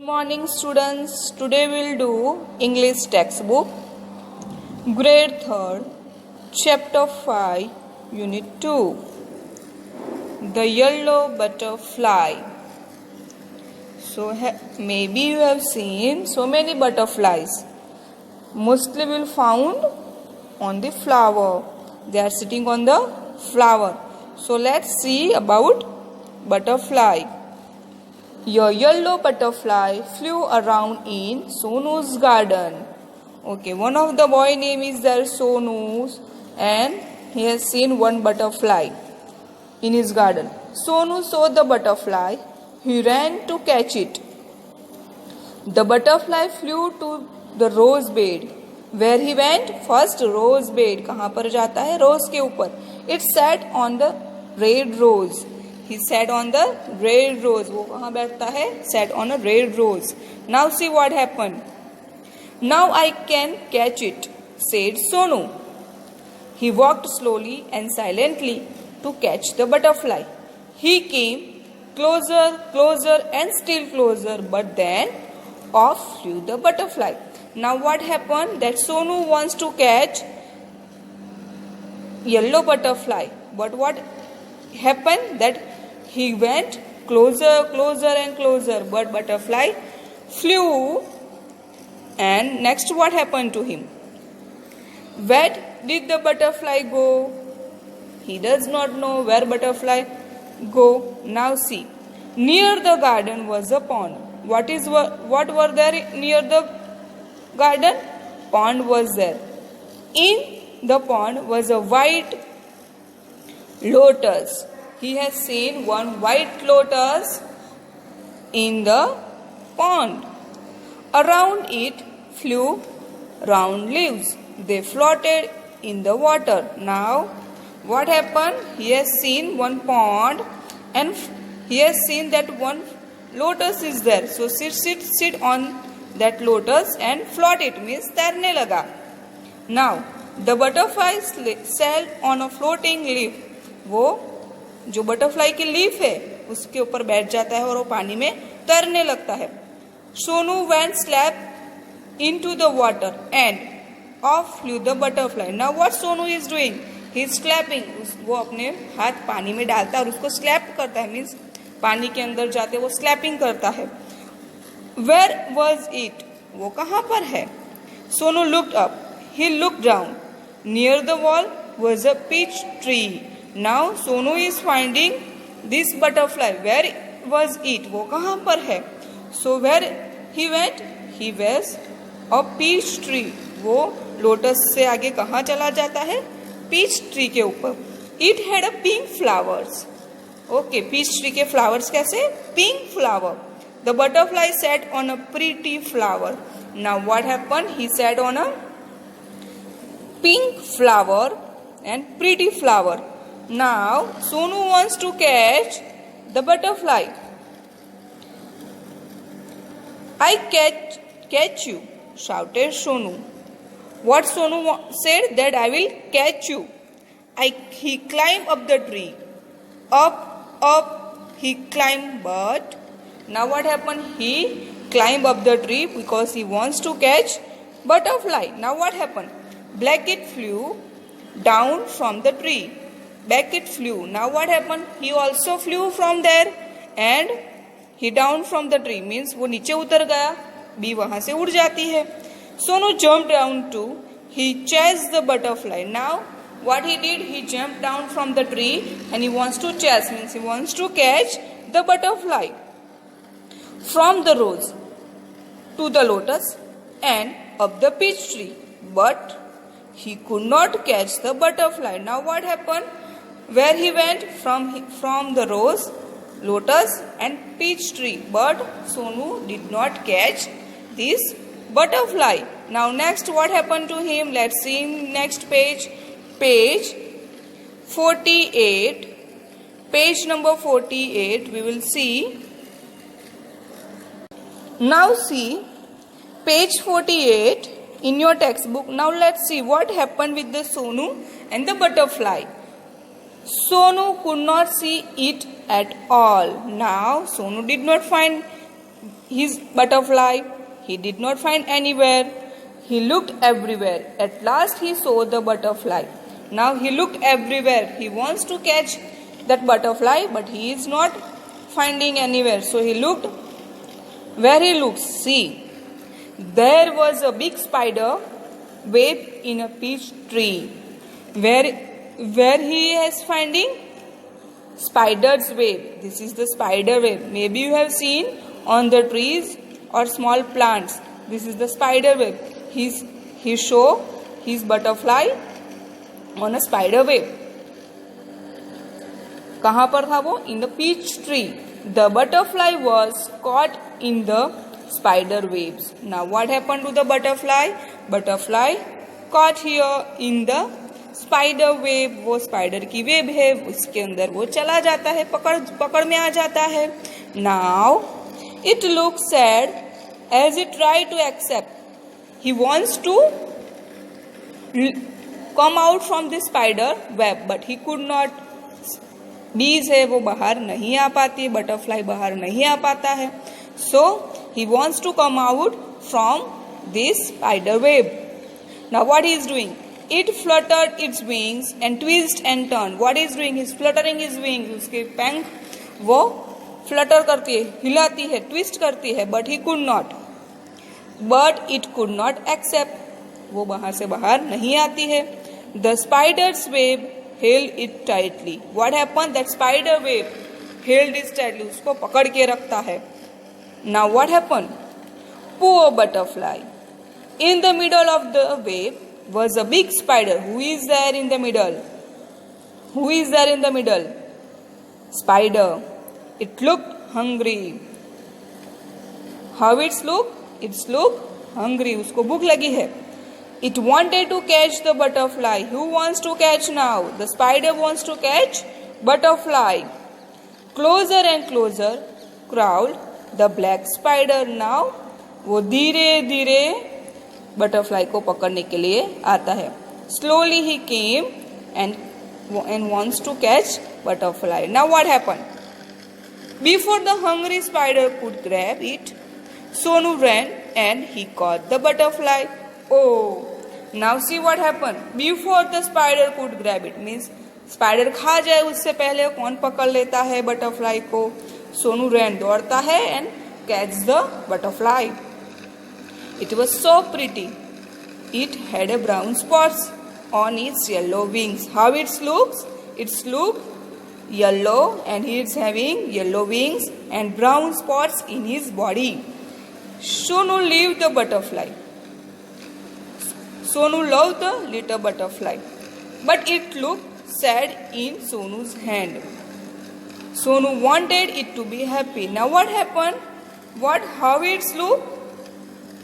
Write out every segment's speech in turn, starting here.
Morning students, today we'll do English textbook, grade 3rd, chapter 5, unit 2, the yellow butterfly. So maybe you have seen so many butterflies. Mostly will found on the flower. They are sitting on the flower. So let's see about butterfly. A yellow butterfly flew around in Sonu's garden. Okay, one of the boy name is there Sonu, and he has seen one butterfly in his garden. Sonu saw the butterfly. He ran to catch it. The butterfly flew to the rose bed. Where he went? First rose bed. कहाँ पर जाता है? Rose के ऊपर. It sat on the red rose. He sat on the red rose. वो कहाँ बैठता है? Sat on a red rose. Now see what happened. Now I can catch it, said Sonu. He walked slowly and silently to catch the butterfly. He came closer, closer and still closer, but then off flew the butterfly. Now what happened? That Sonu wants to catch yellow butterfly. But what happened? That he went closer, closer and closer, but butterfly flew. And next what happened to him? Where did the butterfly go? He does not know where butterfly go. Now see, near the garden was a pond. What were there near the garden? Pond was there. In the pond was a white lotus. He has seen one white lotus in the pond. Around it flew round leaves. They floated in the water. Now, what happened? He has seen one pond and he has seen that one lotus is there. So, sit on that lotus and float it, means तैरने लगा. Now, the butterfly sailed on a floating leaf. वो जो butterfly की leaf है उसके ऊपर बैठ जाता है और वो पानी में तैरने लगता है. Sonu went slap into the water and off flew the butterfly. Now what Sonu is doing? He is slapping. वो अपने हाथ पानी में डालता है और उसको स्लैप करता है, मीन्स पानी के अंदर जाते वो स्लैपिंग करता है. Where was it? वो कहाँ पर है? Sonu looked up. He looked down. Near the wall was a peach tree. Now Sonu is finding this butterfly. Where was it? वो कहाँ पर है? So where he went? He was a peach tree. वो lotus से आगे कहाँ चला जाता है? Peach tree के ऊपर. It had a pink flowers. Okay, peach tree के flowers कैसे? Pink flower. The butterfly sat on a pretty flower. Now what happened? He sat on a pink flower and pretty flower. Now Sonu wants to catch the butterfly. I catch you, shouted Sonu. What Sonu said? That I will catch you. He climbed up the tree. Up, he climbed, but now what happened? He climbed up the tree because he wants to catch butterfly. Now what happened? Blackit flew down from the tree. Blackit flew. Now what happened? He also flew from there and he down from the tree, means वो नीचे उतर गया, B वहां से उड़ जाती है. Sonu jumped down too. He chased the butterfly. Now what he did? He jumped down from the tree and he wants to chase, means he wants to catch the butterfly. From the rose to the lotus and up the peach tree, but he could not catch the butterfly. Now what happened? Where he went? From the rose, lotus and peach tree, but Sonu did not catch this butterfly. Now next what happened to him? Let's see in next page. Page 48. Page number 48 we will see. Now see page 48 in your textbook. Now let's see what happened with the Sonu and the butterfly. Sonu could not see it at all. Now Sonu did not find his butterfly. He did not find anywhere. He looked everywhere. At last he saw the butterfly. Now he looked everywhere. He wants to catch that butterfly, but he is not finding anywhere. So he looked. Where he looked, see, there was a big spider web in a peach tree. Where he is finding spider's web. This is the spider web. Maybe you have seen on the trees or small plants. This is the spider web. He show his butterfly on a spider web. कहाँ पर था वो? In the peach tree. The butterfly was caught in the spider webs. Now what happened to the butterfly? Butterfly caught here in the spider web. वो spider की web है, उसके अंदर वो चला जाता है, पकड़ में आ जाता है. Now it looks sad as it tried to accept. He wants to come out from the spider web, but he could not. बीज है वो बाहर नहीं आ पाती, बटरफ्लाई बाहर नहीं आ पाता है. So he wants to come out from this spider web. Now what he is doing? It fluttered its wings and twist and turn. What is doing? Is fluttering his wings. उसके पंख वो Flutter करती है, हिलाती है, twist करती है, but he could not. But it could not accept. वो बाहर से बाहर नहीं आती है. The spider's web held it tightly. What happened? That spider web held it tightly. उसको पकड़ के रखता है. Now what happened? Poor butterfly. In the middle of the web was a big spider. Who is there in the middle? Who is there in the middle? Spider. It looked hungry. How it's look? It's look hungry. उसको भूख लगी है. It wanted to catch the butterfly. Who wants to catch now? The spider wants to catch butterfly. Closer and closer crawled the black spider. Now वो धीरे धीरे butterfly को पकड़ने के लिए आता है. Slowly he came and wants to catch butterfly. Now what happened? Before the hungry spider could grab it, Sonu ran and he caught the butterfly. Oh, now see what happened. Before the spider could grab it, means spider खा जाए उससे पहले कौन पकड़ लेता है butterfly को? सोनू रैन दौड़ता है and catch the butterfly. It was so pretty. It had a brown spots on its yellow wings. How it looks? It's look yellow and it's having yellow wings and brown spots in his body. Sonu loved the butterfly. Sonu loved the little butterfly, but it looked sad in Sonu's hand. Sonu wanted it to be happy. Now what happened? How it's look?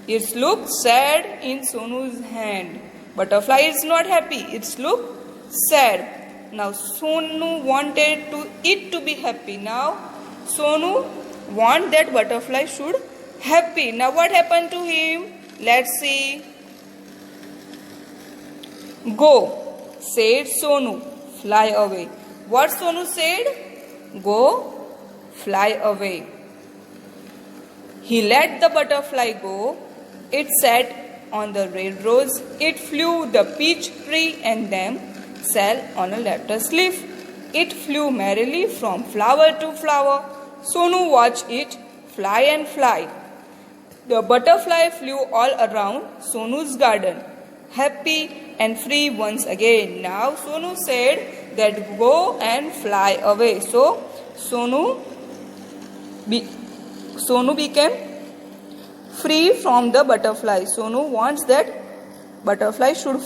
It's look sad in Sonu's hand. Butterfly is not happy. It's look sad. Now Sonu wanted it to be happy. Now Sonu want that butterfly should happy. Now what happened to him? Let's see. Go, said Sonu, fly away. What Sonu said? Go, fly away. He let the butterfly go. It sat on the red rose. It flew the peach tree and then sat on a lotus leaf. It flew merrily from flower to flower. Sonu watched it fly and fly. The butterfly flew all around Sonu's garden, happy and free once again. Now Sonu said that go and fly away. So Sonu became free from the butterfly. Sonu wants that butterfly should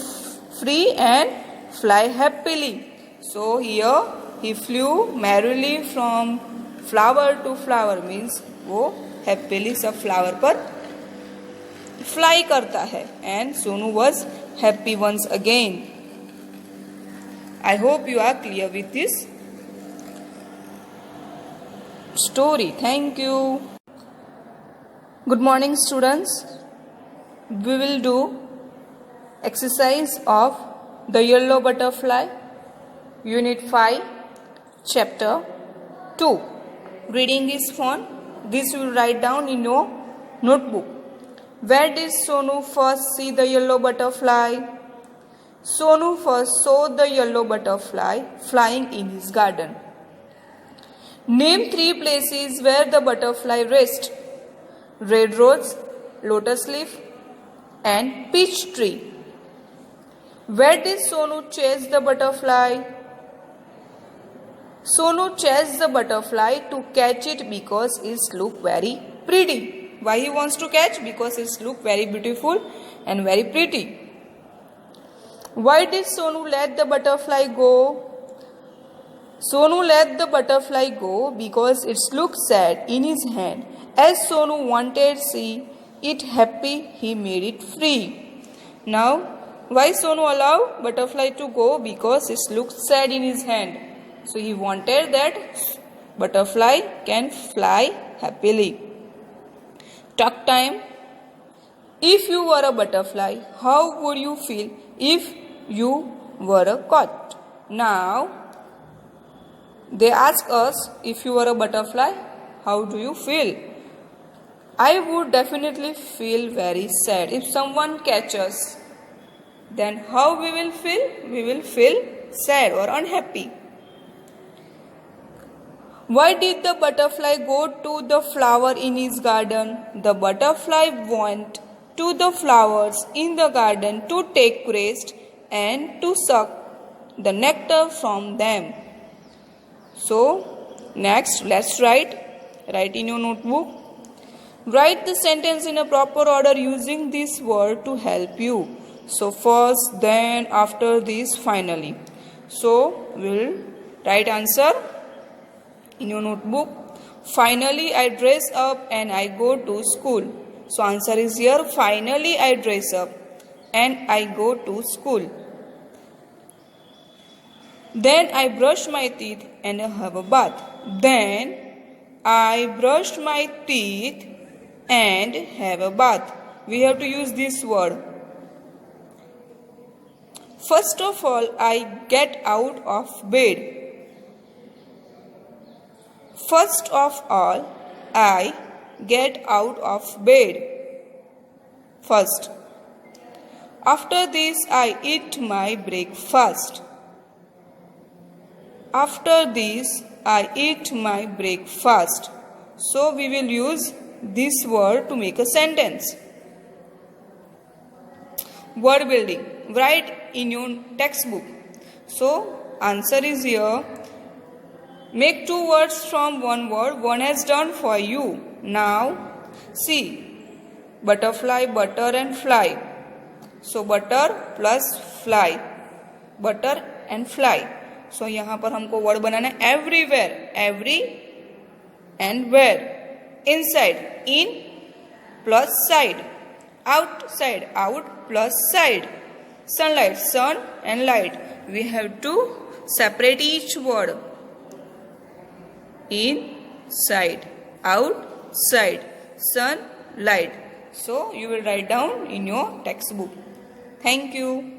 free and fly happily. So here he flew merrily from flower to flower, means वो happily सब flower पर fly करता है. And Sonu was happy once again. I hope you are clear with this story. Thank you. Good morning, students. We will do exercise of the yellow butterfly, Unit 5, Chapter 2. Reading is from this you will write down in your notebook. Where did Sonu first see the yellow butterfly? Sonu first saw the yellow butterfly flying in his garden. Name 3 places where the butterfly rests. Red rose, lotus leaf, and peach tree. Where did Sonu chase the butterfly? Sonu chased the butterfly to catch it because it looked very pretty. Why he wants to catch? Because it looked very beautiful and very pretty. Why did Sonu let the butterfly go? Sonu let the butterfly go because it looked sad in his hand. As Sonu wanted to see it happy, he made it free. Now, why Sonu allowed butterfly to go? Because it looked sad in his hand. So he wanted that butterfly can fly happily. Talk time. If you were a butterfly, how would you feel if you were a cat? Now, they ask us, if you were a butterfly, how do you feel? I would definitely feel very sad. If someone catches, then how we will feel? We will feel sad or unhappy. Why did the butterfly go to the flower in his garden? The butterfly went to the flowers in the garden to take rest and to suck the nectar from them. So, next, let's write in your notebook. Write the sentence in a proper order using this word to help you. So, first, then, after this, finally. So, we'll write answer in your notebook. Finally, I dress up and I go to school. So, answer is here. Finally, I dress up and I go to school. Then I brush my teeth and I have a bath. Then I brushed my teeth and have a bath. We have to use this word. First of all, I get out of bed. First of all, I get out of bed. First. After this, I eat my breakfast. After this, I eat my breakfast. So, we will use this word to make a sentence. Word building. Write in your textbook. So, answer is here. Make 2 words from one word. One has done for you. Now, see. Butterfly, butter and fly. So, butter plus fly. Butter and fly. So, यहाँ पर हमको word बनाना है everywhere, every and where, inside, in plus side, outside, out plus side, sunlight, sun and light. We have to separate each word. Inside, outside, sun, light. So, you will write down in your textbook. Thank you.